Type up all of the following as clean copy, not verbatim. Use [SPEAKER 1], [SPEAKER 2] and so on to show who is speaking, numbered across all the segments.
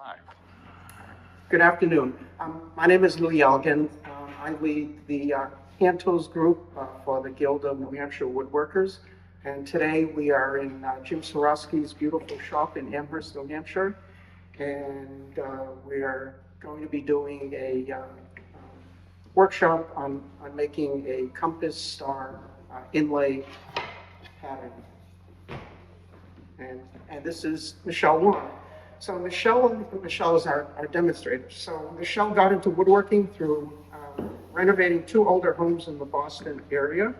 [SPEAKER 1] Live.
[SPEAKER 2] Good afternoon. My name is Louis Elgin. I lead the hand tools group for the Guild of New Hampshire Woodworkers. And today we are in Jim Seroskie's beautiful shop in Amherst, New Hampshire. And we are going to be doing a workshop on making a compass star inlay pattern. And this is Michelle Wong. So Michelle is our demonstrator. So Michelle got into woodworking through renovating two older homes in the Boston area.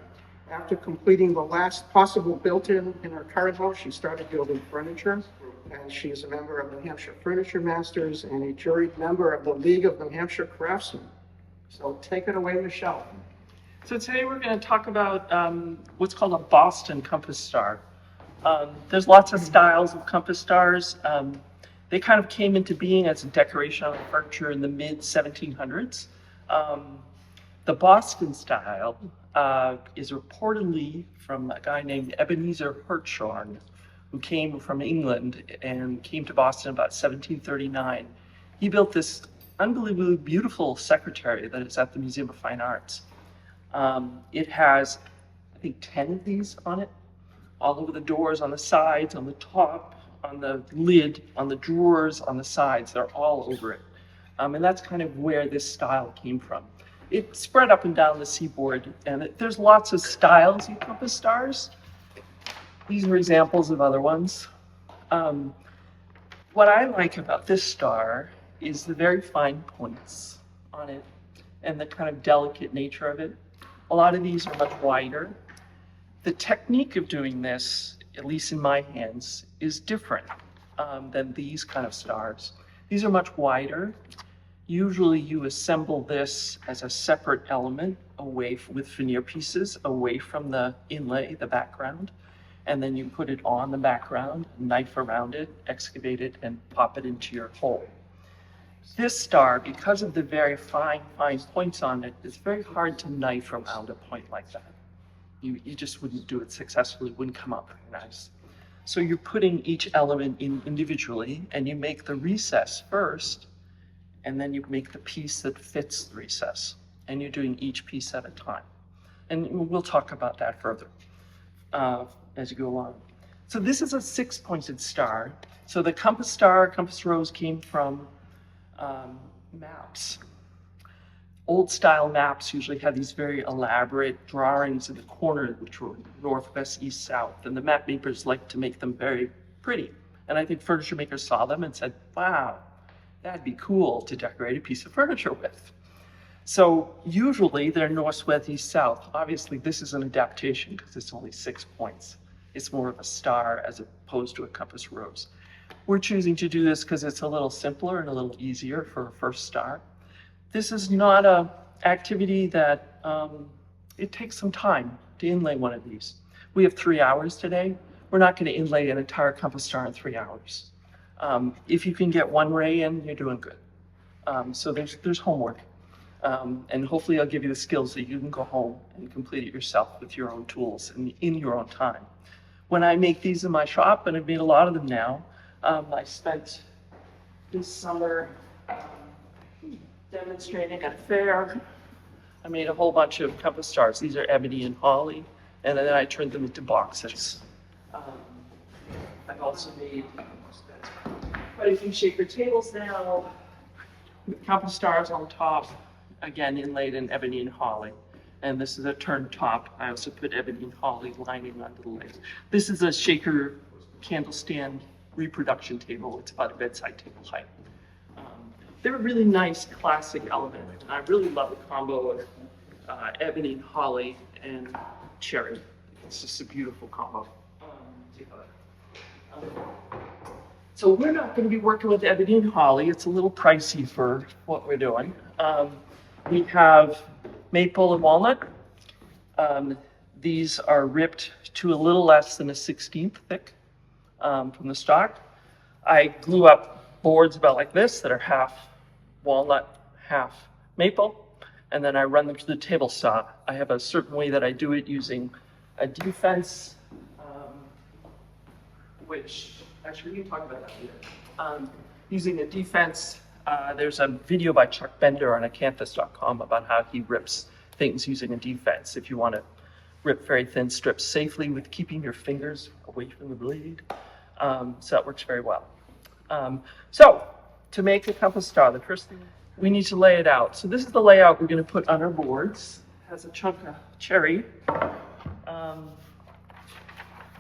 [SPEAKER 2] After completing the last possible built-in in her current home, she started building furniture. And she is a member of New Hampshire Furniture Masters and a juried member of the League of New Hampshire Craftsmen. So take it away, Michelle.
[SPEAKER 1] So today we're going to talk about what's called a Boston compass star. There's lots of styles of compass stars. They kind of came into being as a decoration on furniture in the mid-1700s. The Boston style is reportedly from a guy named Ebenezer Hartshorne, who came from England and came to Boston about 1739. He built this unbelievably beautiful secretary that is at the Museum of Fine Arts. It has, I think, 10 of these on it, all over the doors, on the sides, on the top, on the lid, on the drawers, on the sides. They're all over it. And that's kind of where this style came from. It spread up and down the seaboard, and there's lots of styles of compass stars. These are examples of other ones. What I like about this star is the very fine points on it and the kind of delicate nature of it. A lot of these are much wider. The technique of doing this, at least in my hands, is different than these kind of stars. These are much wider. Usually you assemble this as a separate element with veneer pieces away from the inlay, the background, and then you put it on the background, knife around it, excavate it, and pop it into your hole. This star, because of the very fine points on it, it's very hard to knife around a point like that. You just wouldn't do it successfully, wouldn't come up very nice. So you're putting each element in individually, and you make the recess first, and then you make the piece that fits the recess, and you're doing each piece at a time. And we'll talk about that further as you go along. So this is a 6-pointed star. So the compass rose came from maps. Old style maps usually have these very elaborate drawings in the corner, which were north, west, east, south. And the map makers like to make them very pretty. And I think furniture makers saw them and said, wow, that'd be cool to decorate a piece of furniture with. So usually they're north, west, east, south. Obviously this is an adaptation because it's only 6 points. It's more of a star as opposed to a compass rose. We're choosing to do this because it's a little simpler and a little easier for a first star. This is not an activity that, it takes some time to inlay one of these. We have 3 hours today. We're not going to inlay an entire compass star in 3 hours. If you can get one ray in, you're doing good. So there's homework. And hopefully I'll give you the skills that you can go home and complete it yourself with your own tools and in your own time. When I make these in my shop, and I've made a lot of them now, I spent this summer demonstrating at a fair. I made a whole bunch of compass stars. These are ebony and holly, and then I turned them into boxes. I've also made quite a few shaker tables now, with compass stars on top, again inlaid in ebony and holly. And this is a turned top. I also put ebony and holly lining under the lid. This is a shaker candle stand reproduction table. It's about a bedside table height. They're a really nice classic element. I really love the combo of ebony, holly, and cherry. It's just a beautiful combo. So we're not going to be working with ebony and holly. It's a little pricey for what we're doing. We have maple and walnut. These are ripped to a little less than a 1/16 thick from the stock. I glue up boards about like this that are half walnut, half maple, and then I run them through the table saw. I have a certain way that I do it using a defense, which actually we can talk about that later. using a defense. There's a video by Chuck Bender on acanthus.com about how he rips things using a defense. If you want to rip very thin strips safely with keeping your fingers away from the blade. So that works very well. So to make a compass star, the first thing we need to lay it out. So this is the layout we're going to put on our boards. It has a chunk of cherry. I'm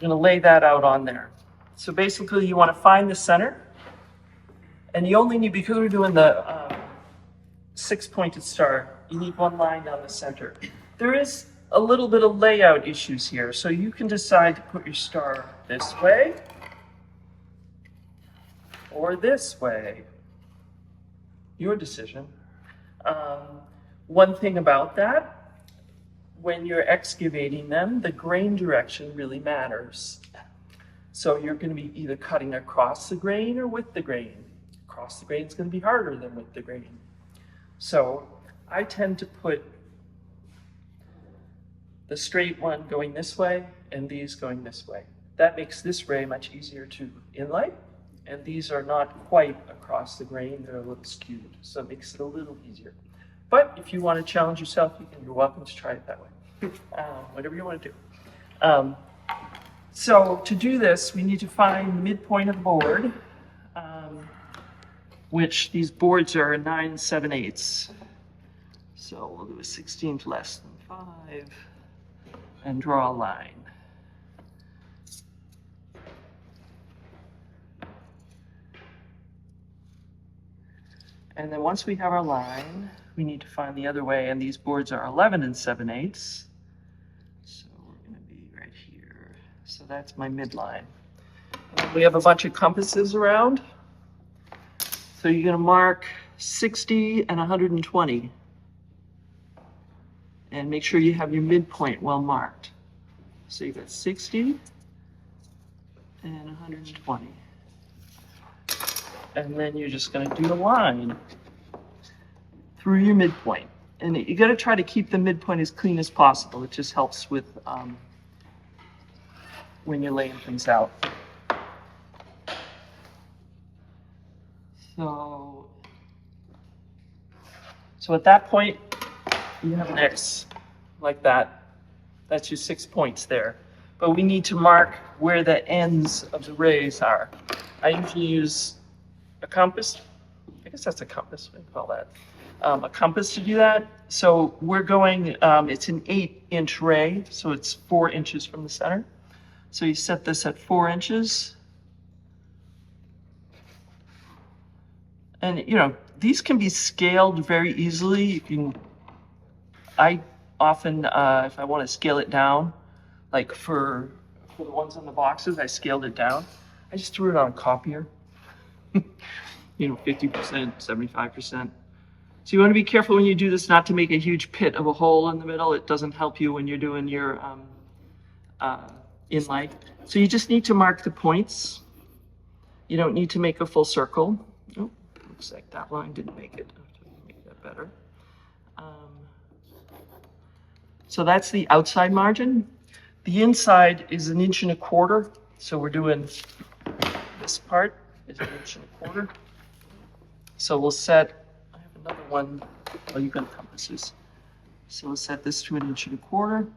[SPEAKER 1] going to lay that out on there. So basically you want to find the center, and you only need, because we're doing the 6-pointed star, you need one line down the center. There is a little bit of layout issues here, so you can decide to put your star this way or this way. Your decision. One thing about that, when you're excavating them, the grain direction really matters. So you're going to be either cutting across the grain or with the grain. Across the grain is going to be harder than with the grain. So I tend to put the straight one going this way and these going this way. That makes this ray much easier to inlay, and these are not quite across the grain, they're a little skewed, so it makes it a little easier. But if you want to challenge yourself, you're welcome to try it that way. Whatever you want to do. So to do this, we need to find the midpoint of the board, which these boards are 9 7/8. So we'll do a 16th less than 5 and draw a line. And then once we have our line, we need to find the other way, and these boards are 11 7/8. So we're going to be right here. So that's my midline. And we have a bunch of compasses around. So you're going to mark 60 and 120. And make sure you have your midpoint well marked. So you've got 60 and 120. And then you're just going to do a line through your midpoint. And you got to try to keep the midpoint as clean as possible. It just helps with when you're laying things out. So at that point, you have an X like that. That's your 6 points there. But we need to mark where the ends of the rays are. I usually use a compass. I guess that's a compass, what do you call that? A compass to do that. So we're going, it's an 8-inch ray, so it's 4 inches from the center. So you set this at 4 inches. And you know, these can be scaled very easily. You can, I often, if I want to scale it down, like for the ones on the boxes, I scaled it down. I just threw it on a copier. You know, 50%, 75%. So you want to be careful when you do this not to make a huge pit of a hole in the middle. It doesn't help you when you're doing your inlay. So you just need to mark the points. You don't need to make a full circle. Oh, looks like that line didn't make it. I have to make that better. So that's the outside margin. The inside is 1.25 inches. So we're doing this part is 1.25 inches. So we'll set, I have another one, oh, you've got compasses. So we'll set this to 1.25 inches.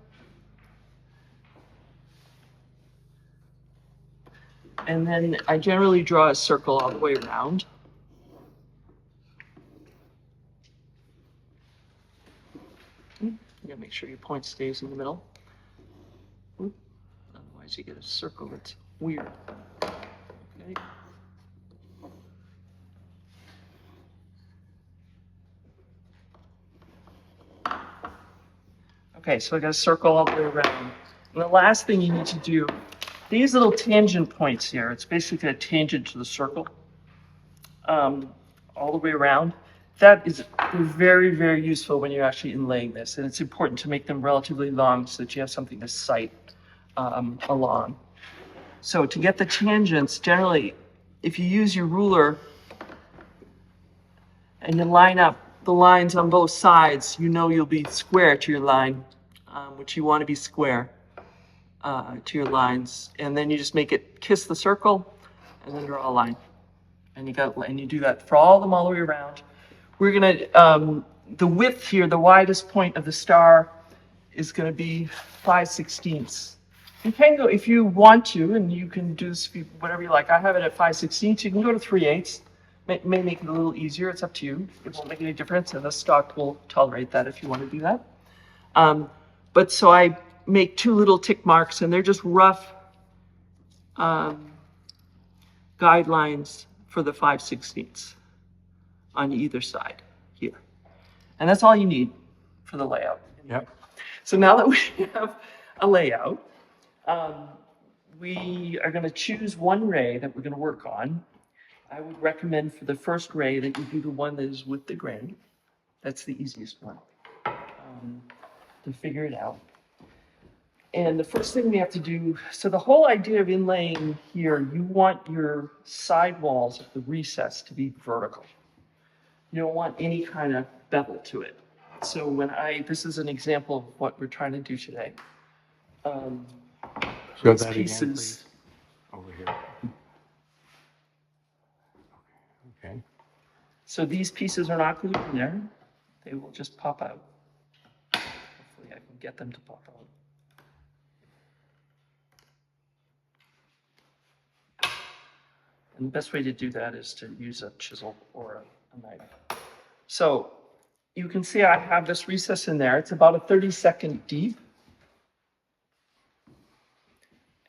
[SPEAKER 1] And then I generally draw a circle all the way around. You gotta make sure your point stays in the middle. Otherwise you get a circle that's weird. Okay. Okay, so I got a circle all the way around. And the last thing you need to do, these little tangent points here, it's basically a tangent to the circle, all the way around. That is very, very useful when you're actually inlaying this, and it's important to make them relatively long so that you have something to sight along. So to get the tangents, generally, if you use your ruler and you line up the lines on both sides, you know you'll be square to your line, which you want to be square to your lines. And then you just make it kiss the circle and then draw a line. And you do that for all the way around. We're gonna, the width here, the widest point of the star is gonna be 5/16. You can go, if you want to, and you can do this whatever you like. I have it at 5/16. You can go to 3/8. May make it a little easier. It's up to you. It won't make any difference, and the stock will tolerate that if you want to do that. But so I make 2 little tick marks, and they're just rough guidelines for the 5/16 on either side here. And that's all you need for the layout.
[SPEAKER 3] Yep.
[SPEAKER 1] So now that we have a layout, we are going to choose one ray that we're going to work on. I would recommend for the first ray that you do the one that is with the grain. That's the easiest one to figure it out. And the first thing we have to do, so the whole idea of inlaying here, you want your side walls of the recess to be vertical. You don't want any kind of bevel to it. So this is an example of what we're trying to do today.
[SPEAKER 3] Show
[SPEAKER 1] These
[SPEAKER 3] that again,
[SPEAKER 1] pieces,
[SPEAKER 3] please. Over here. Okay.
[SPEAKER 1] so these pieces are not glued in there. They will just pop out. Hopefully I can get them to pop out. And the best way to do that is to use a chisel or a knife. So you can see I have this recess in there. It's about a 32nd deep.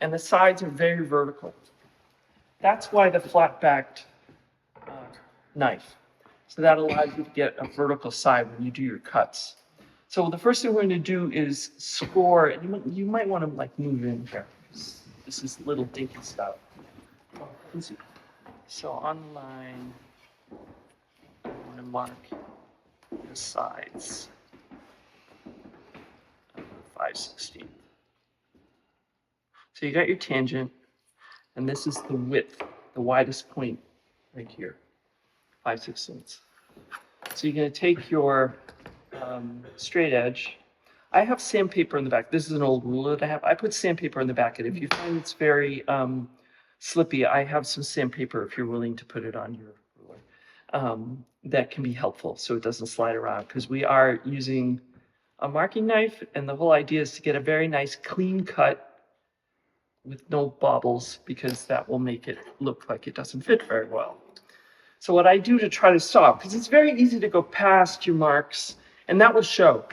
[SPEAKER 1] And the sides are very vertical. That's why the flat-backed knife. So that allows you to get a vertical side when you do your cuts. So the first thing we're going to do is score, and you might want to like move in here. This is little dinky stuff. So on the line, I'm going to mark the sides of 5/16. So you got your tangent, and this is the width, the widest point right here, 5/16. So you're going to take your straight edge. I have sandpaper in the back. This is an old rule that I have. I put sandpaper in the back, and if you find it's very slippy, I have some sandpaper if you're willing to put it on your ruler. That can be helpful so it doesn't slide around, because we are using a marking knife, and the whole idea is to get a very nice clean cut with no bobbles, because that will make it look like it doesn't fit very well. So what I do to try to stop, because it's very easy to go past your marks, and that will show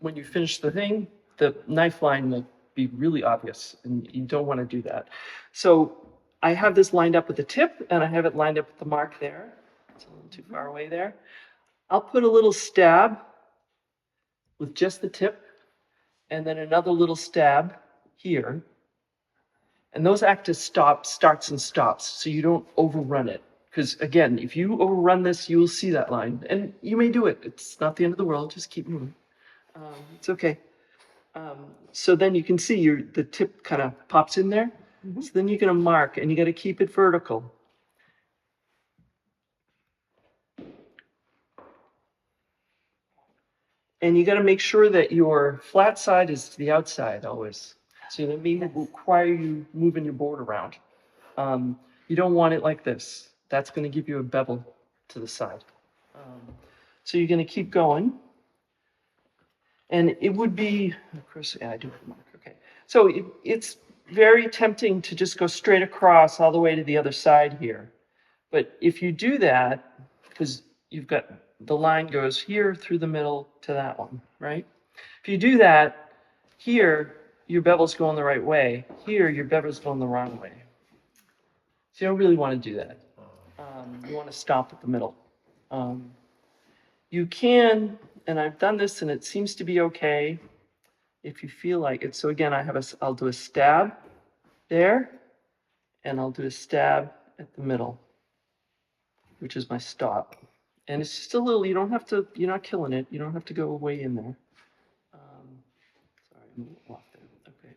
[SPEAKER 1] when you finish the thing. The knife line will be really obvious, and you don't want to do that. So I have this lined up with the tip, and I have it lined up with the mark there. It's a little too far away there. I'll put a little stab with just the tip, and then another little stab here. And those act as starts and stops, so you don't overrun it. Because again, if you overrun this, you will see that line. And you may do it. It's not the end of the world. Just keep moving. It's okay. So then you can see the tip kind of pops in there. Mm-hmm. So then you're going to mark, and you got to keep it vertical. And you got to make sure that your flat side is to the outside always. So that may require you moving your board around. You don't want it like this. That's going to give you a bevel to the side. So you're going to keep going. And it would be, of course, yeah, I do have a mark. Okay. So it's very tempting to just go straight across all the way to the other side here. But if you do that, because you've got the line goes here through the middle to that one, right? If you do that, here, your bevel's going the right way. Here, your bevel's going the wrong way. So you don't really want to do that. You want to stop at the middle. You can, and I've done this and it seems to be okay if you feel like it. So again, I'll do a stab there, and I'll do a stab at the middle, which is my stop. And it's just a little, you're not killing it. You don't have to go way in there. Sorry, I'm a little off there. Okay.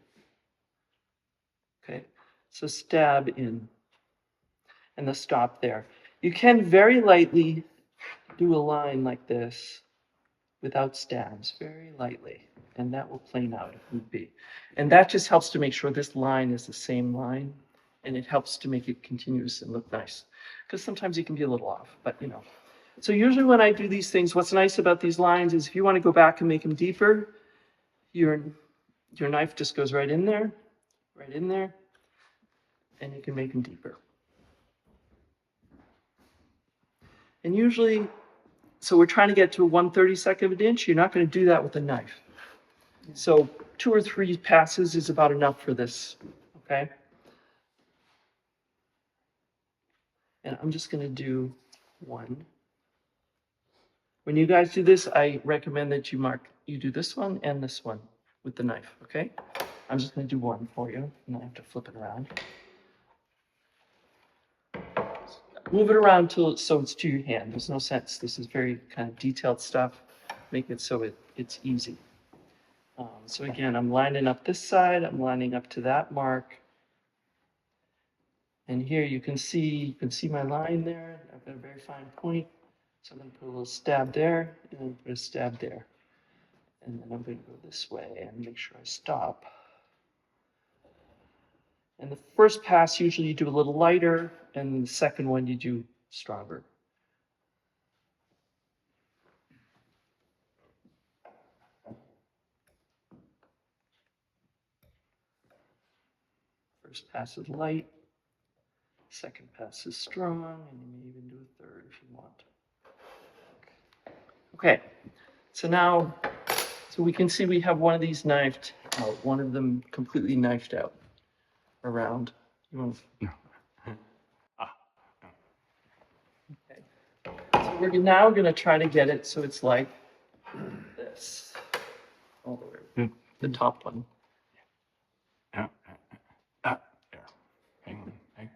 [SPEAKER 1] Okay, so stab in, and the stop there. You can very lightly do a line like this without stabs, very lightly, and that will plane out if need be. And that just helps to make sure this line is the same line, and it helps to make it continuous and look nice. because sometimes you can be a little off, but you know. So usually when I do these things, what's nice about these lines is if you want to go back and make them deeper, your knife just goes right in there, and you can make them deeper. And usually, so we're trying to get to 1/32 of an inch. You're not going to do that with a knife. So 2 or 3 passes is about enough for this, okay? And I'm just going to do 1. When you guys do this, I recommend that you do this one and this one with the knife, okay? I'm just going to do 1 for you, and I have to flip it around. Move it around so it's to your hand. There's no sense. This is very kind of detailed stuff. Make it so it's easy. So again, I'm lining up this side. I'm lining up to that mark. And here you can see my line there. I've got a very fine point. So I'm going to put a little stab there and put a stab there. And then I'm going to go this way and make sure I stop. And the first pass, usually you do a little lighter, and the second one you do stronger. First pass is light, second pass is strong, and you may even do a third if you want. Okay, so now, so we can see we have one of these knifed out, one of them completely knifed out around. You want to... Okay. So we're now going to try to get it so it's like this, all the way, the top one.
[SPEAKER 3] There. Hang on.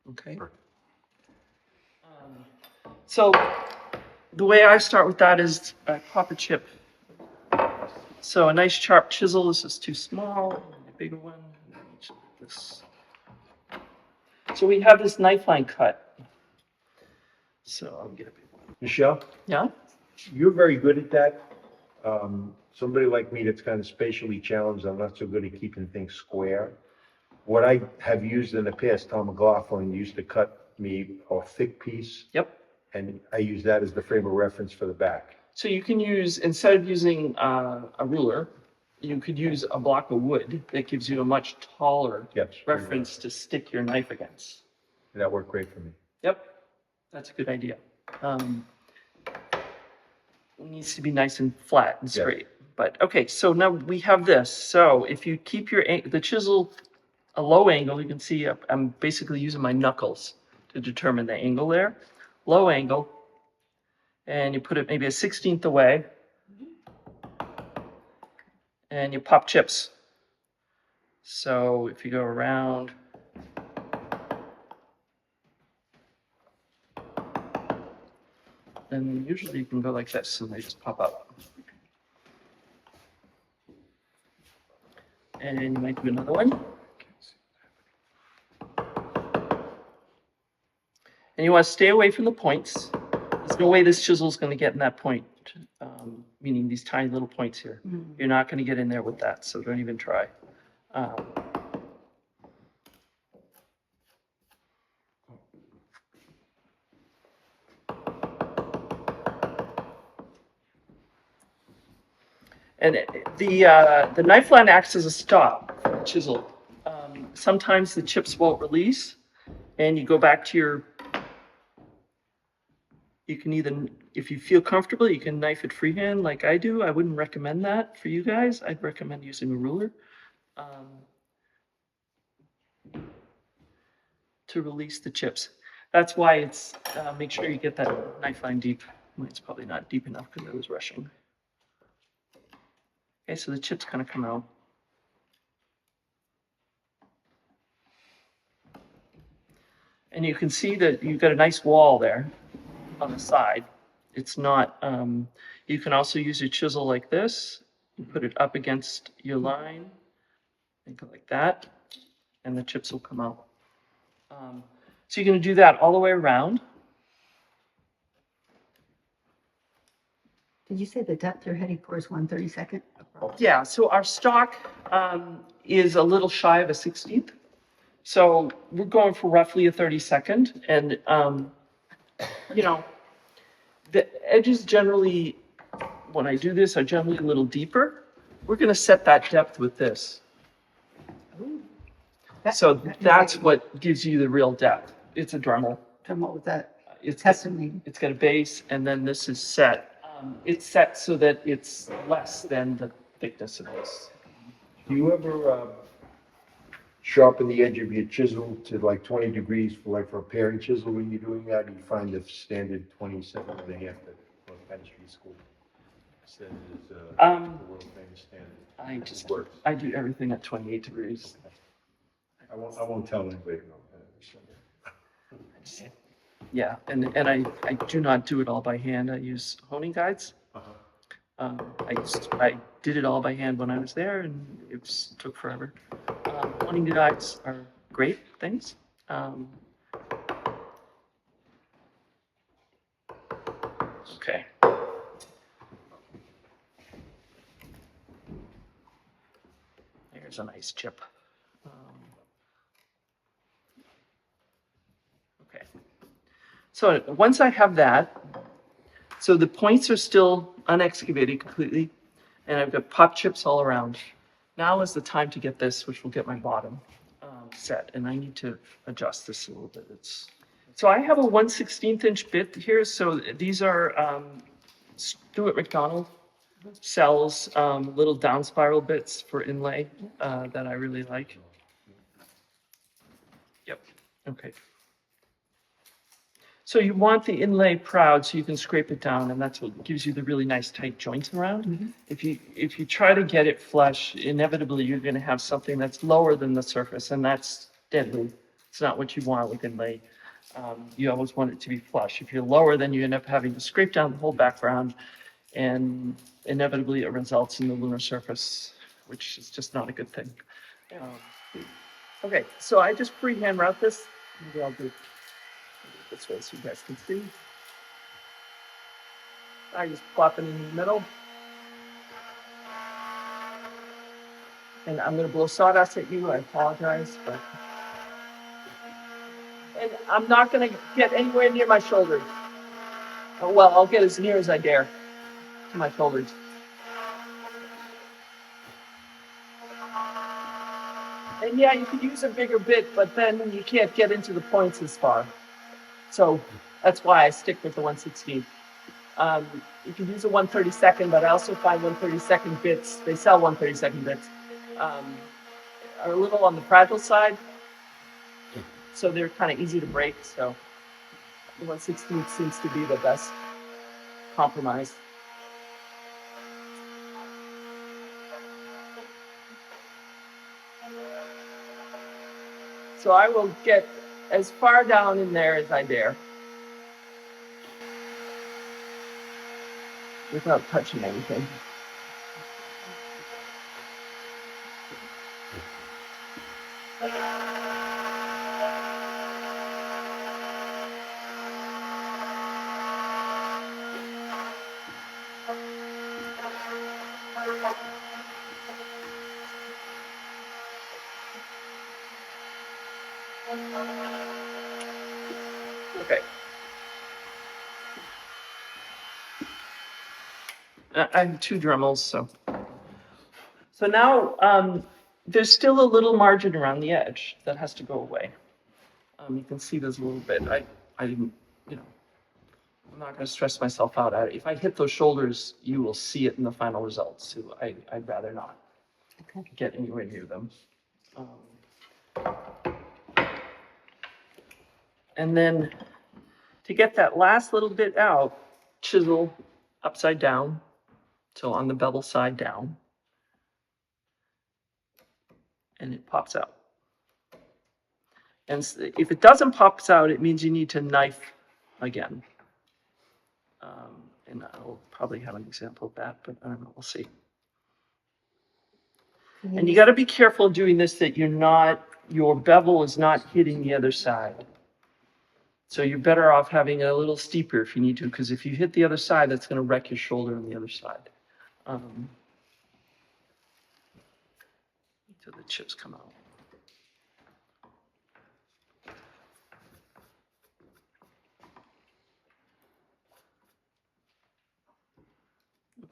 [SPEAKER 1] Okay.
[SPEAKER 3] Perfect.
[SPEAKER 1] So the way I start with that is I pop a chip. So a nice sharp chisel. This is too small. A bigger one. This. So we have this knife line cut. So I'll get a big one.
[SPEAKER 4] Michelle,
[SPEAKER 1] Yeah.
[SPEAKER 4] you're very good at that. Somebody like me that's kind of spatially challenged, I'm not so good at keeping things square. What I have used in the past, Tom McLaughlin used to cut me a thick piece,
[SPEAKER 1] Yep.
[SPEAKER 4] and I use that as the frame of reference for the back.
[SPEAKER 1] So you can use, instead of using a ruler, you could use a block of wood that gives you a much taller
[SPEAKER 4] Yes.
[SPEAKER 1] reference to stick your knife against.
[SPEAKER 4] That worked great for me.
[SPEAKER 1] Yep, that's a good idea. It needs to be nice and flat and straight. But okay, so now we have this. So if you keep the chisel a low angle, you can see I'm basically using my knuckles to determine the angle there. Low angle, and you put it maybe a 1/16 away, and you pop chips. So if you go around, then usually you can go like this, and they just pop up. And you might do another one. And you want to stay away from the points. There's no way this chisel is going to get in that point, meaning these tiny little points here. You're not going to get in there with that, so don't even try. And the knife line acts as a stop for the chisel. Sometimes the chips won't release, and you go back to your. You can either, if you feel comfortable, you can knife it freehand like I do. I wouldn't recommend that for you guys. I'd recommend using a ruler to release the chips. That's why it's, make sure you get that knife line deep. It's probably not deep enough because I was rushing. Okay, so the chips kind of come out. And you can see that you've got a nice wall there on the side. It's not, you can also use your chisel like this, and put it up against your line, and go like that, and the chips will come out. So you're going to do that all the way around.
[SPEAKER 5] Did you say the depth you're heading for is 1/32?
[SPEAKER 1] Yeah, so our stock is a little shy of a 1/16. So we're going for roughly a 32nd, and, you know, the edges generally, when I do this, are generally a little deeper. We're gonna set that depth with this. So that's what gives you the real depth. It's a Dremel.
[SPEAKER 5] Come up with that.
[SPEAKER 1] It's
[SPEAKER 5] Custom.
[SPEAKER 1] it's got a base, and then this is set. It's set so that it's less than the thickness of this.
[SPEAKER 4] Do you ever, sharpen the edge of your chisel to like 20 degrees for like for a paring chisel when you're doing that? You find the standard 27 and a half that North Penn Street School said is, the world famous standard.
[SPEAKER 1] I do everything at 28 degrees.
[SPEAKER 4] I won't tell anybody.
[SPEAKER 1] Yeah, and I do not do it all by hand. I use honing guides. I did it all by hand when I was there, and it took forever. Honing guides are great things. Okay. There's a nice chip. Okay. So once I have that, so the points are still unexcavated completely, and I've got pop chips all around. Now is the time to get this, which will get my bottom set, and I need to adjust this a little bit. So I have a 1/16 inch bit here. So these are Stuart McDonald sells little down spiral bits for inlay that I really like. Yep. Okay. So you want the inlay proud so you can scrape it down, and that's what gives you the really nice tight joints around.
[SPEAKER 5] Mhm.
[SPEAKER 1] If you try to get it flush, inevitably you're going to have something that's lower than the surface, and that's deadly. It's not what you want with inlay. You always want it to be flush. If you're lower, then you end up having to scrape down the whole background, and inevitably it results in the lunar surface, which is just not a good thing. Okay, so I just freehand route this. Maybe I'll do this way so you guys can see. I just plop it in the middle. And I'm gonna blow sawdust at you, I apologize, but. And I'm not gonna get anywhere near my shoulders. Oh, well, I'll get as near as I dare to my shoulders. And yeah, you could use a bigger bit, but then you can't get into the points as far. So that's why I stick with the 1/16. You can use a 1/32, but I also find 1/32 bits, they sell 1/32 bits, are a little on the fragile side. So they're kind of easy to break. So the 1/16 seems to be the best compromise. So I will get as far down in there as I dare without touching anything. Okay. I have 2 Dremels, so. So now there's still a little margin around the edge that has to go away. You can see there's a little bit. I didn't, you know, I'm not going to stress myself out at it. If I hit those shoulders, you will see it in the final results. So I'd rather not get anywhere near them. And then to get that last little bit out, chisel upside down, so on the bevel side down, and it pops out. And if it doesn't pop out, it means you need to knife again. And I'll probably have an example of that, but I don't know, we'll see. And you got to be careful doing this that your bevel is not hitting the other side. So you're better off having it a little steeper if you need to, because if you hit the other side, that's going to wreck your shoulder on the other side. So the chips come out.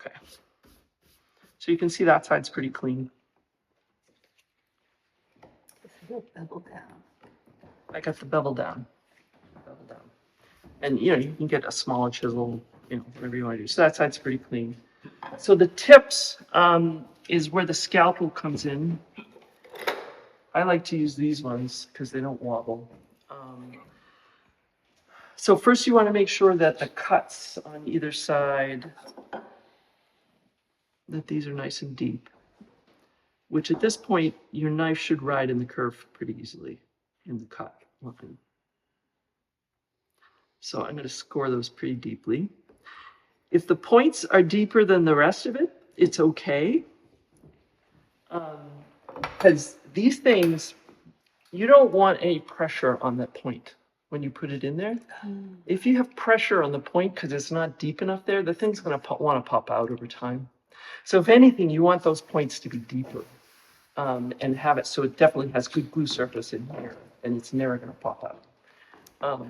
[SPEAKER 1] Okay. So you can see that side's pretty clean.
[SPEAKER 5] It's a little bevel down.
[SPEAKER 1] I got the bevel down. Bevel down. And you know, you can get a smaller chisel, you know, whatever you want to do. So that side's pretty clean. So the tips is where the scalpel comes in. I like to use these ones because they don't wobble. So first you want to make sure that the cuts on either side, that these are nice and deep, which at this point, your knife should ride in the curve pretty easily in the cut line. So I'm going to score those pretty deeply. If the points are deeper than the rest of it, it's okay. Because these things, you don't want any pressure on that point when you put it in there. If you have pressure on the point because it's not deep enough there, the thing's going to want to pop out over time. So if anything, you want those points to be deeper and have it so it definitely has good glue surface in here and it's never going to pop out.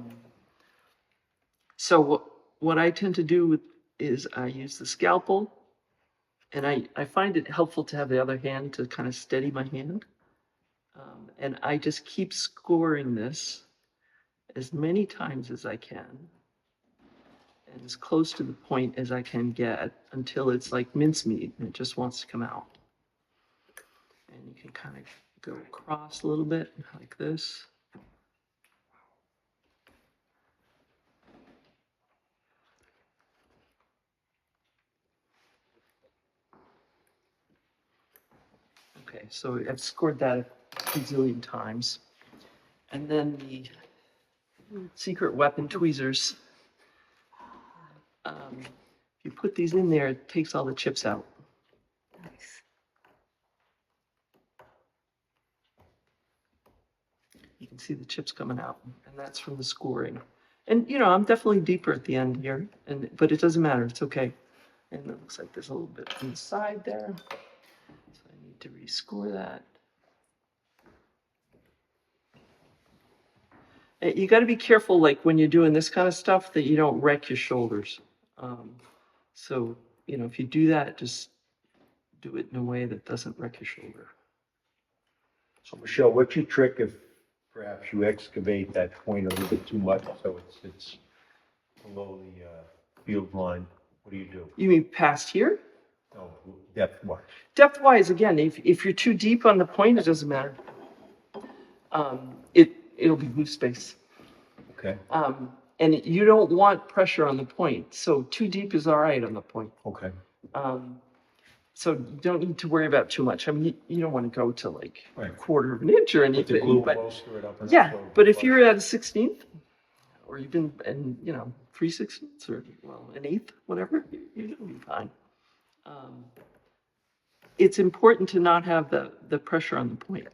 [SPEAKER 1] So what I tend to do is I use the scalpel, and I find it helpful to have the other hand to kind of steady my hand. And I just keep scoring this as many times as I can and as close to the point as I can get until it's like mincemeat and it just wants to come out. And you can kind of go across a little bit like this. Okay, so I've scored that a gazillion times. And then the secret weapon tweezers. If you put these in there, it takes all the chips out.
[SPEAKER 5] Nice.
[SPEAKER 1] You can see the chips coming out, and that's from the scoring. And you know, I'm definitely deeper at the end here, but it doesn't matter, it's okay. And it looks like there's a little bit on the side there. So I need to rescore that. You got to be careful, like when you're doing this kind of stuff, that you don't wreck your shoulders. So, you know, if you do that, just do it in a way that doesn't wreck your shoulder.
[SPEAKER 4] So Michelle, what's your trick if perhaps you excavate that point a little bit too much, so it's below the field line? What do you do?
[SPEAKER 1] You mean past here?
[SPEAKER 4] No, depth-wise.
[SPEAKER 1] Depth-wise, again, if you're too deep on the point, it doesn't matter. It'll be glue space.
[SPEAKER 4] Okay,
[SPEAKER 1] And you don't want pressure on the point, so too deep is all right on the point.
[SPEAKER 4] okay.
[SPEAKER 1] So you don't need to worry about too much. I mean, you don't want to go to like a
[SPEAKER 4] Right.
[SPEAKER 1] quarter of an inch or
[SPEAKER 4] Put the
[SPEAKER 1] anything,
[SPEAKER 4] glue
[SPEAKER 1] but
[SPEAKER 4] bolster it up and
[SPEAKER 1] yeah,
[SPEAKER 4] so
[SPEAKER 1] but if
[SPEAKER 4] flush.
[SPEAKER 1] you're at a 16th, or even, and you know, 3/16ths, or well, an eighth, whatever, you're gonna be fine. It's important to not have the pressure on the point.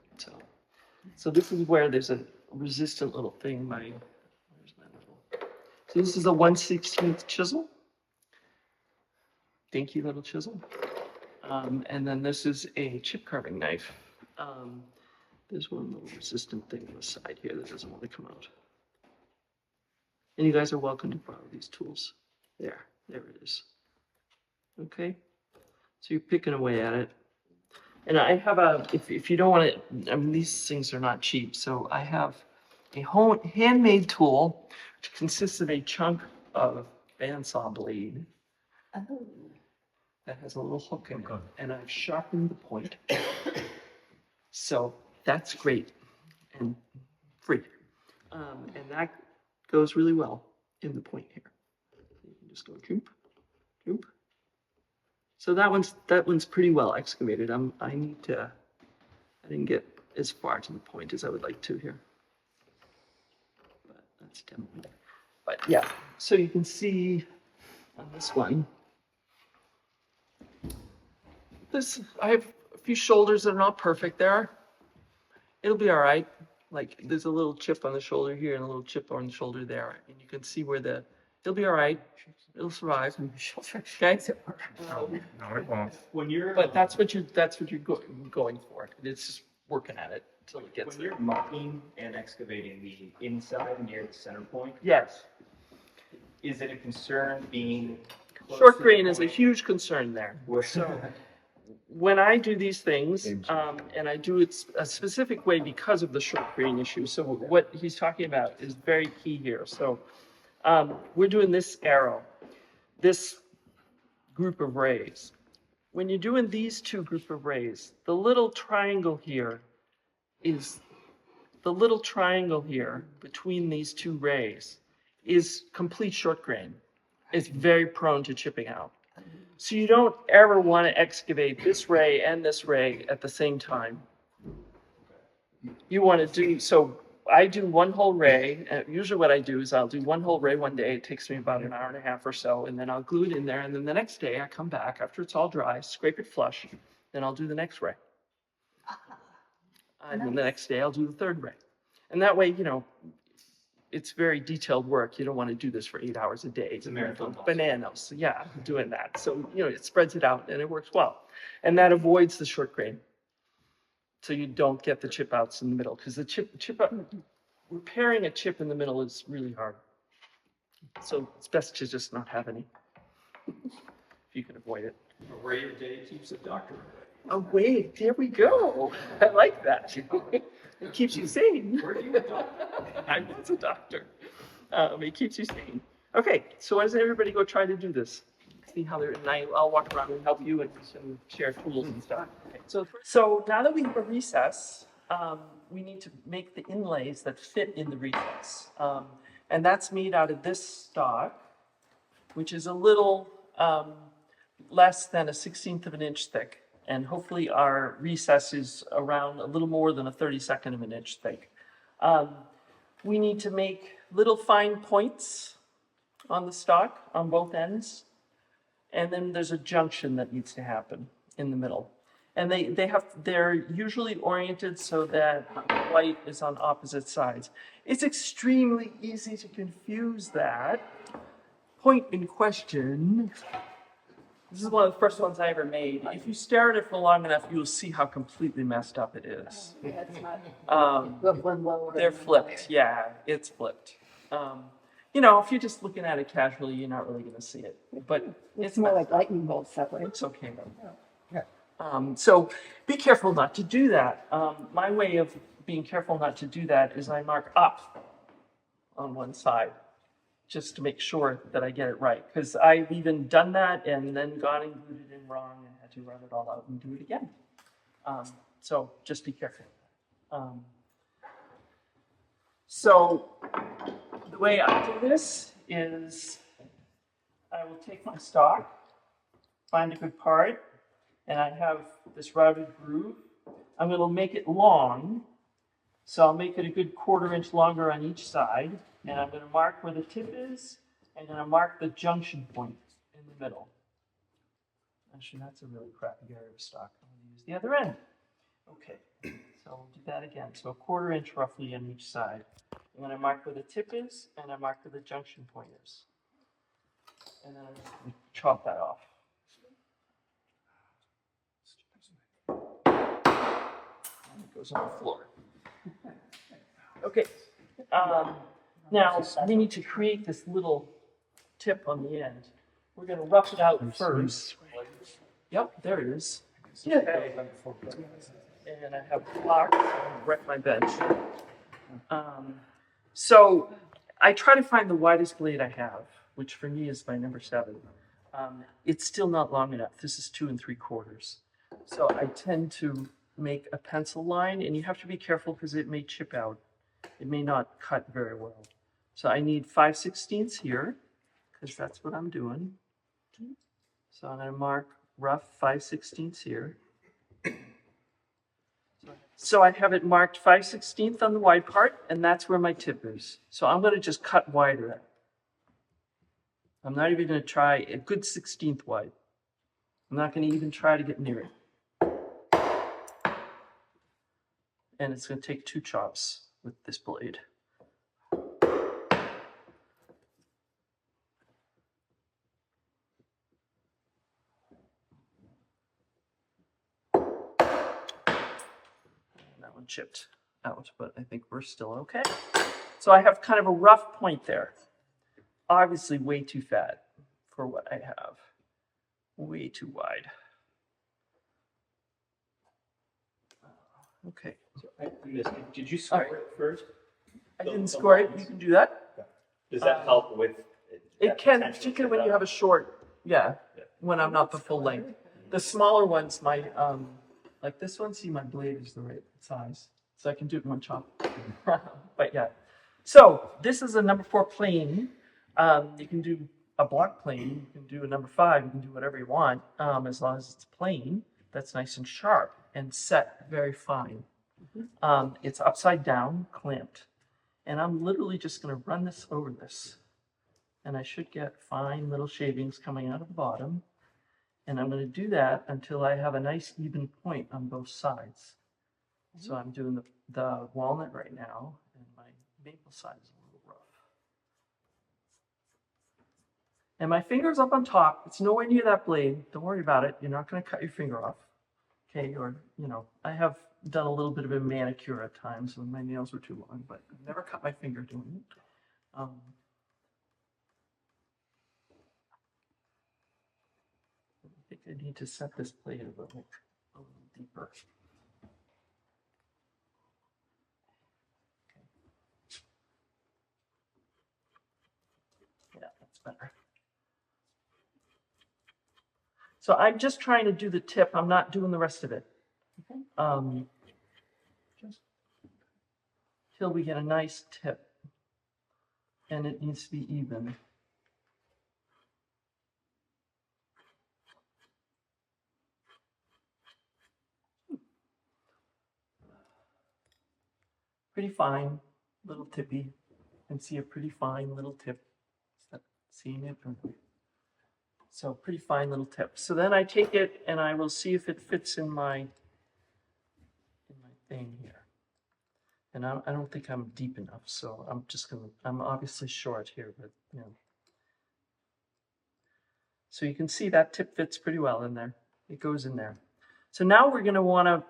[SPEAKER 1] So this is where there's a resistant little thing. Where's my little? So this is a 1/16th chisel, dinky little chisel. And then this is a chip carving knife. There's one little resistant thing on the side here that doesn't want to come out. And you guys are welcome to borrow these tools. There it is. Okay, so you're picking away at it. And I have if you don't want to, I mean, these things are not cheap. So I have a handmade tool, which consists of a chunk of bandsaw blade
[SPEAKER 5] Oh,
[SPEAKER 1] that has a little hook in it.
[SPEAKER 4] Okay.
[SPEAKER 1] And I've sharpened the point. So that's great and free. And that goes really well in the point here. You can just go droop, droop. So that one's pretty well excavated. I didn't get as far to the point as I would like to here. But that's definitely, but yeah, so you can see on this one, I have a few shoulders that are not perfect there. It'll be all right. Like there's a little chip on the shoulder here and a little chip on the shoulder there. And you can see where it'll be all right. It'll survive. Okay.
[SPEAKER 3] No, it won't.
[SPEAKER 6] When you're
[SPEAKER 1] But that's what you're going for. It's just working at it until it gets
[SPEAKER 6] when you're
[SPEAKER 1] there.
[SPEAKER 6] mucking and excavating the inside near the center point,
[SPEAKER 1] Yes.
[SPEAKER 6] is it a concern being
[SPEAKER 1] Short grain is a huge concern there. So when I do these things, and I do it a specific way because of the short grain issue. So what he's talking about is very key here. So we're doing this arrow, this group of rays. When you're doing these two group of rays, the little triangle here between these two rays is complete short grain. It's very prone to chipping out. So you don't ever want to excavate this ray and this ray at the same time. You want to do, so I do one whole ray. Usually what I do is I'll do one whole ray one day. It takes me about an hour and a half or so, and then I'll glue it in there. And then the next day I come back after it's all dry, scrape it flush, then I'll do the next ray. And then the next day I'll do the third ray. And that way, you know, it's very detailed work. You don't want to do this for 8 hours a day.
[SPEAKER 6] It's a marathon.
[SPEAKER 1] Bananas. Yeah, doing that. So, you know, it spreads it out and it works well. And that avoids the short grain. So you don't get the chip outs in the middle, because the chip out, repairing a chip in the middle is really hard. So it's best to just not have any, if you can avoid it.
[SPEAKER 6] A ray a day keeps a doctor away.
[SPEAKER 1] Oh, wait, there we go. I like that. It keeps you sane.
[SPEAKER 6] Where do you go?
[SPEAKER 1] I'm not a doctor. It keeps you sane. Okay, so why doesn't everybody go try to do this? See how they're, and I'll walk around and help you and share tools and stuff. Okay, so now that we have a recess, we need to make the inlays that fit in the recess. And that's made out of this stock, which is a little less than a 1/16 of an inch thick. And hopefully our recess is around a little more than a 32nd of an inch thick. We need to make little fine points on the stock on both ends. And then there's a junction that needs to happen in the middle. And they're usually oriented so that the white is on opposite sides. It's extremely easy to confuse that. Point in question. This is one of the first ones I ever made. If you stare at it for long enough, you'll see how completely messed up it is.
[SPEAKER 5] That's not. One lower.
[SPEAKER 1] They're flipped. Yeah, it's flipped. You know, if you're just looking at it casually, you're not really going to see it. But
[SPEAKER 5] It's more like lightning bolts that way.
[SPEAKER 1] it's okay though. So be careful not to do that. My way of being careful not to do that is I mark up on one side, just to make sure that I get it right. Because I've even done that and then gone and glued it in wrong and had to run it all out and do it again. So just be careful. So the way I do this is I will take my stock, find a good part, and I have this routed groove. I'm going to make it long, so I'll make it a good 1/4 inch longer on each side, and I'm going to mark where the tip is, and then I'll mark the junction point in the middle. Actually, that's a really crappy area of stock. I'm going to use the other end. Okay, so we'll do that again. So a 1/4 inch roughly on each side. And then I mark where the tip is, and I mark where the junction point is. And then I chop that off. And it goes on the floor. Okay. Now, we need to create this little tip on the end. We're going to rough it out first. Yep, there it is. Okay. And I have blocks. I'll wreck my bench. So I try to find the widest blade I have, which for me is my number 7. It's still not long enough. This is 2 3/4. So I tend to make a pencil line, and you have to be careful because it may chip out. It may not cut very well. So I need 5/16 here, because that's what I'm doing. So I'm going to mark rough 5/16 here. So I have it marked 5/16 on the wide part, and that's where my tip is. So I'm going to just cut wider. I'm not even going to try a good 1/16 wide. I'm not going to even try to get near it. And it's going to take 2 chops with this blade. Chipped out, but I think we're still okay. So I have kind of a rough point there. Obviously way too fat for what I have. Way too wide. Okay,
[SPEAKER 6] I missed it. Did you score it first?
[SPEAKER 1] I
[SPEAKER 6] The-
[SPEAKER 1] didn't
[SPEAKER 6] the
[SPEAKER 1] score it.
[SPEAKER 6] lines.
[SPEAKER 1] You can do that.
[SPEAKER 6] Does that help with?
[SPEAKER 1] It
[SPEAKER 6] that
[SPEAKER 1] can,
[SPEAKER 6] potential
[SPEAKER 1] particularly when
[SPEAKER 6] tip
[SPEAKER 1] you have a
[SPEAKER 6] out?
[SPEAKER 1] short, yeah,
[SPEAKER 6] Yeah.
[SPEAKER 1] when I'm not the full length. The smaller ones, like this one, see my blade is the right size, so I can do it in one chop. But yeah, so this is a number 4 plane. You can do a block plane, you can do a number 5, you can do whatever you want, as long as it's plain, that's nice and sharp and set very fine. It's upside down, clamped, and I'm literally just gonna run this over this. And I should get fine little shavings coming out of the bottom. And I'm going to do that until I have a nice even point on both sides. So I'm doing the walnut right now, and my maple side is a little rough. And my finger's up on top. It's nowhere near that blade. Don't worry about it. You're not going to cut your finger off. Okay, or, I have done a little bit of a manicure at times when my nails were too long, but I've never cut my finger doing it. I think I need to set this plate a little deeper. Okay. Yeah, that's better. So I'm just trying to do the tip. I'm not doing the rest of it. Okay. Just till we get a nice tip, and it needs to be even. Pretty fine, little tippy. You can see a pretty fine little tip. Is that seeing it? So pretty fine little tip. So then I take it and I will see if it fits in my thing here. And I don't think I'm deep enough, so I'm obviously short here, but So you can see that tip fits pretty well in there. It goes in there. So now we're gonna wanna,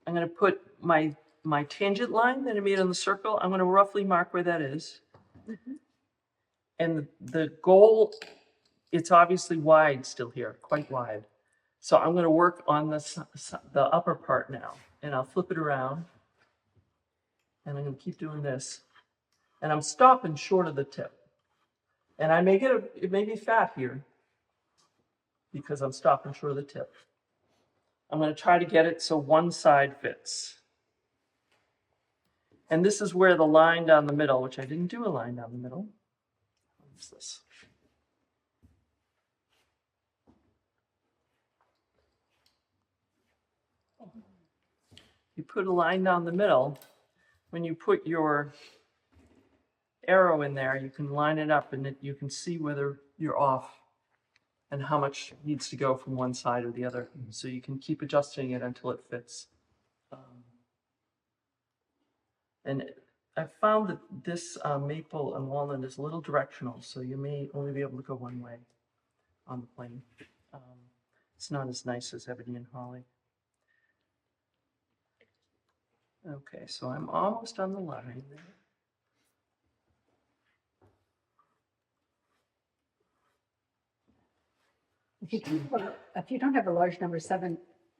[SPEAKER 1] I'm going to put my tangent line that I made on the circle. I'm going to roughly mark where that is. And the goal, it's obviously wide still here, quite wide. So I'm going to work on the upper part now, and I'll flip it around. And I'm going to keep doing this. And I'm stopping short of the tip. And I may it may be fat here because I'm stopping short of the tip. I'm going to try to get it so one side fits. And this is where the line down the middle, which I didn't do a line down the middle. What's this? You put a line down the middle. When you put your arrow in there, you can line it up and you can see whether you're off and how much needs to go from one side or the other. So you can keep adjusting it until it fits. And I found that this maple and walnut is a little directional, so you may only be able to go one way on the plane. It's not as nice as ebony and holly. Okay, so I'm almost on the line there.
[SPEAKER 5] If you don't have a large number 7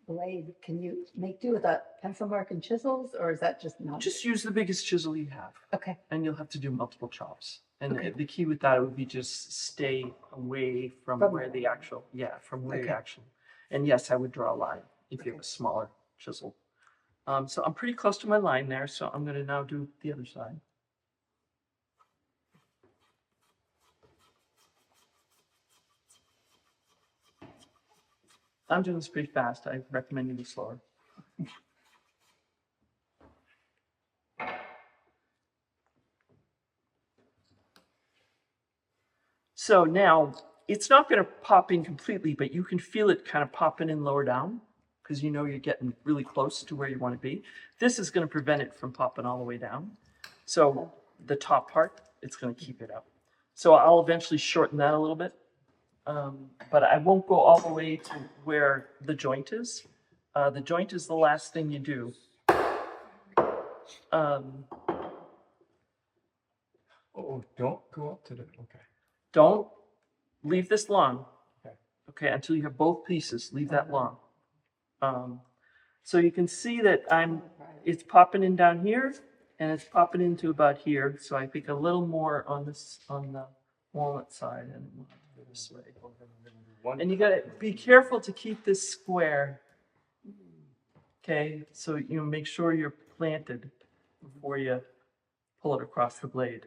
[SPEAKER 5] blade, can you make do with a pencil mark and chisels, or is that just not?
[SPEAKER 1] Just use the biggest chisel you have.
[SPEAKER 5] Okay.
[SPEAKER 1] And you'll have to do multiple chops. And
[SPEAKER 5] Okay.
[SPEAKER 1] the key with that would be just stay away from where the actual, from where you
[SPEAKER 5] Okay.
[SPEAKER 1] actually. And yes, I would draw a line if you have
[SPEAKER 5] Okay.
[SPEAKER 1] a smaller chisel. So I'm pretty close to my line there, so I'm going to now do the other side. I'm doing this pretty fast. I recommend you do slower. So now it's not going to pop in completely, but you can feel it kind of popping in lower down because you're getting really close to where you want to be. This is going to prevent it from popping all the way down. So the top part, it's going to keep it up. So I'll eventually shorten that a little bit. But I won't go all the way to where the joint is. The joint is the last thing you do.
[SPEAKER 3] Oh, don't go up to the, okay.
[SPEAKER 1] Don't leave this long.
[SPEAKER 3] Okay.
[SPEAKER 1] Okay, until you have both pieces, leave that long. So you can see that it's popping in down here and it's popping into about here. So I think a little more on the walnut side and this way. And you gotta be careful to keep this square. Okay, so you make sure you're planted before you pull it across the blade.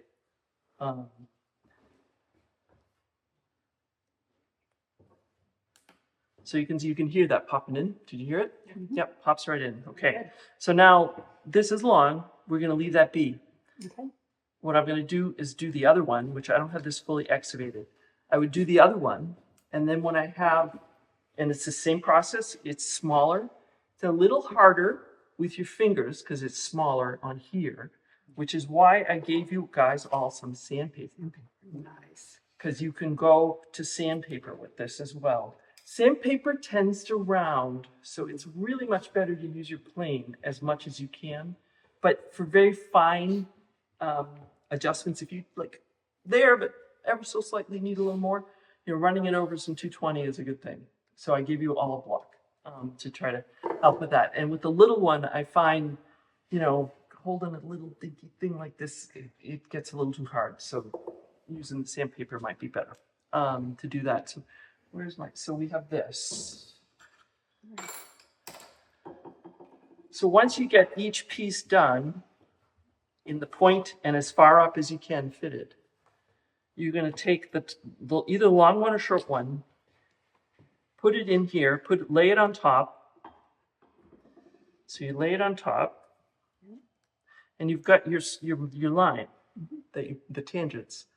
[SPEAKER 1] So you can hear that popping in. Did you hear it? Yep, pops right in. Okay. So now this is long. We're gonna leave that be.
[SPEAKER 5] Okay.
[SPEAKER 1] What I'm gonna do is do the other one, which I don't have this fully excavated. I would do the other one, and then when I have, and it's the same process, it's smaller. It's a little harder with your fingers because it's smaller on here, which is why I gave you guys all some sandpaper.
[SPEAKER 5] Nice.
[SPEAKER 1] Because you can go to sandpaper with this as well. Sandpaper tends to round, so it's really much better to use your plane as much as you can. But for very fine adjustments, if you like there, but ever so slightly need a little more, running it over some 220 is a good thing. So I give you all a block to try to help with that. And with the little one, I find, holding a little dinky thing like this, it gets a little too hard. So using the sandpaper might be better to do that. So so we have this. So once you get each piece done in the point and as far up as you can fitted, you're going to take the either long one or short one, put it in here, lay it on top. So you lay it on top, and you've got your line, the tangents.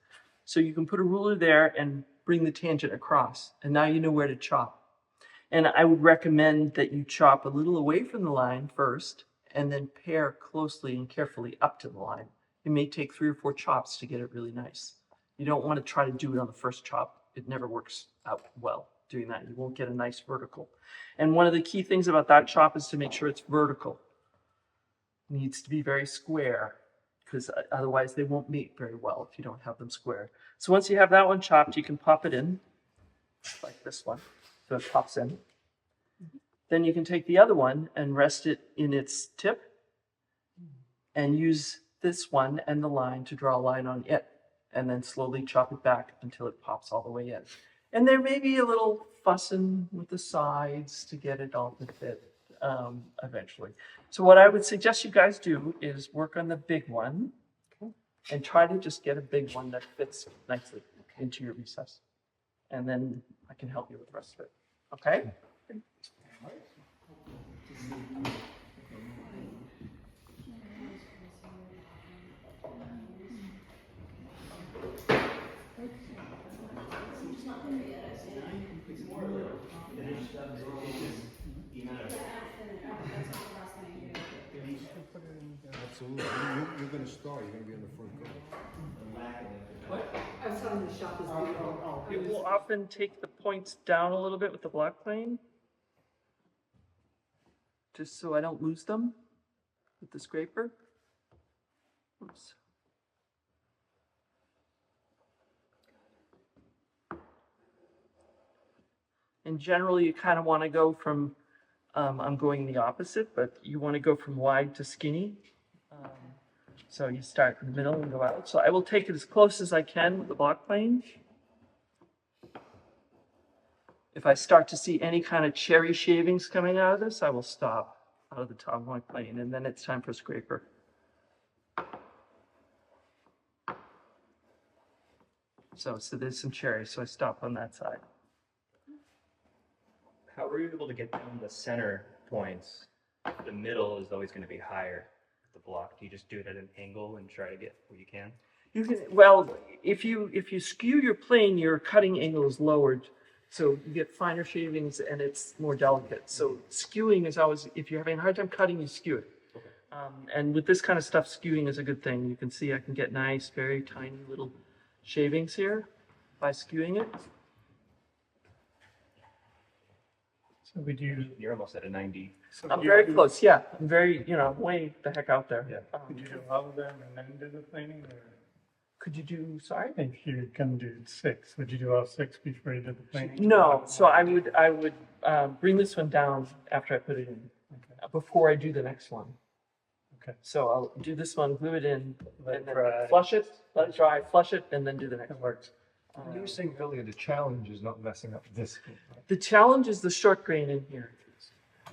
[SPEAKER 1] So you can put a ruler there and bring the tangent across, and now you know where to chop. And I would recommend that you chop a little away from the line first, and then pare closely and carefully up to the line. It may take 3 or 4 chops to get it really nice. You don't want to try to do it on the first chop. It never works out well doing that. You won't get a nice vertical. And one of the key things about that chop is to make sure it's vertical. It needs to be very square, because otherwise they won't mate very well if you don't have them square. So once you have that one chopped, you can pop it in, like this one. So it pops in. Then you can take the other one and rest it in its tip and use this one and the line to draw a line on it, and then slowly chop it back until it pops all the way in. And there may be a little fussing with the sides to get it all to fit eventually. So what I would suggest you guys do is work on the big one and try to just get a big one that fits nicely into your recess. And then I can help you with the rest of it. Okay?
[SPEAKER 7] Absolutely. You're gonna start, you're gonna be on the front row.
[SPEAKER 5] I was telling the shop is beautiful.
[SPEAKER 1] You will often take the points down a little bit with the block plane, just so I don't lose them with the scraper. Oops. And generally you kind of want to go from, I'm going the opposite, but you want to go from wide to skinny. So you start in the middle and go out. So I will take it as close as I can with the block plane. If I start to see any kind of cherry shavings coming out of this, I will stop out of the top of my plane, and then it's time for scraper. So there's some cherry, so I stop on that side.
[SPEAKER 6] How were you able to get down the center points? The middle is always going to be higher. The block. Do you just do it at an angle and try to get where you can?
[SPEAKER 1] You can, well, if you skew your plane, your cutting angle is lowered, so you get finer shavings and it's more delicate. So skewing is always, if you're having a hard time cutting, you skew it.
[SPEAKER 6] Okay.
[SPEAKER 1] And with this kind of stuff, skewing is a good thing. You can see I can get nice, very tiny little shavings here by skewing it.
[SPEAKER 3] So would you,
[SPEAKER 6] You're almost at a 90.
[SPEAKER 3] so
[SPEAKER 1] I'm
[SPEAKER 3] you-
[SPEAKER 1] very close, yeah. I'm very, way the heck out there.
[SPEAKER 6] Yeah.
[SPEAKER 3] Could you allow them and then do the planing or?
[SPEAKER 1] Could you do, sorry?
[SPEAKER 3] if you can do 6, would you do all 6 before you did the painting?
[SPEAKER 1] No, so I would bring this one down after I put it in,
[SPEAKER 3] Okay.
[SPEAKER 1] before I do the next one.
[SPEAKER 3] Okay.
[SPEAKER 1] So I'll do this one, glue it in,
[SPEAKER 3] Let it
[SPEAKER 1] and then
[SPEAKER 3] dry.
[SPEAKER 1] flush it, let it dry, flush it, and then do the next
[SPEAKER 3] That
[SPEAKER 1] one.
[SPEAKER 3] works.
[SPEAKER 1] Um,
[SPEAKER 3] You were saying earlier the challenge is not messing up this.
[SPEAKER 1] The challenge is the short grain in here.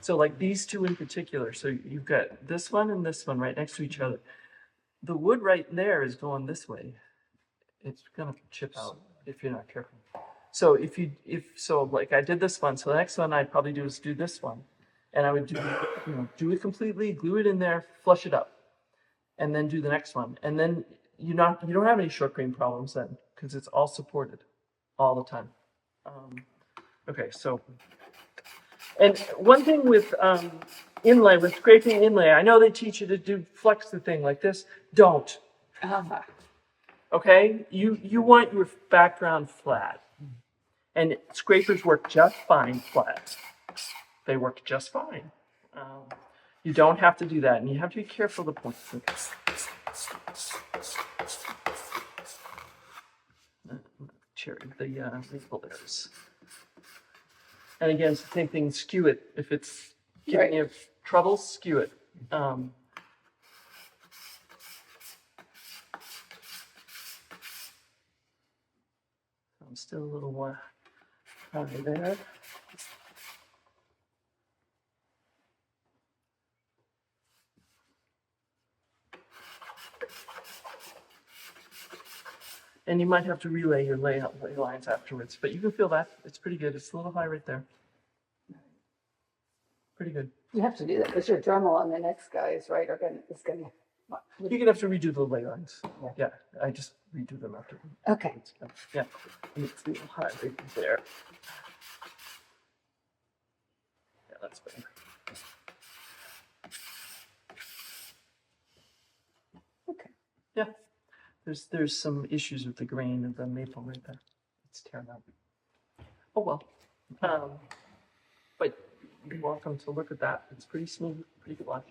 [SPEAKER 1] So like these two in particular, so you've got this one and this one right next to each other. The wood right there is going this way. It's gonna chip out if you're not careful. So so like I did this one, so the next one I'd probably do is do this one. And I would do it completely, glue it in there, flush it up, and then do the next one. And then you don't have any short grain problems then, because it's all supported all the time. Okay, so, and one thing with inlay, with scraping inlay, I know they teach you to do flex the thing like this. Don't. Okay, you want your background flat, and scrapers work just fine flat. They work just fine. You don't have to do that, and you have to be careful of the points. Cherry, the maple layers. And again, it's the same thing. Skew it if it's giving you trouble. Skew it. I'm still a little more high there. And you might have to relay your lay lines afterwards, but you can feel that. It's pretty good. It's a little high right there. Pretty good.
[SPEAKER 5] You have to do that because your Dremel on the next guy is right, is gonna.
[SPEAKER 1] You're gonna have to redo the lay lines. Yeah, I just redo them after.
[SPEAKER 5] Okay.
[SPEAKER 1] Yeah, and it's a little high right there. Yeah, that's better.
[SPEAKER 5] Okay.
[SPEAKER 1] Yeah, there's some issues with the grain of the maple right there. It's tearing up. Oh well. But you're welcome to look at that. It's pretty smooth, pretty flush.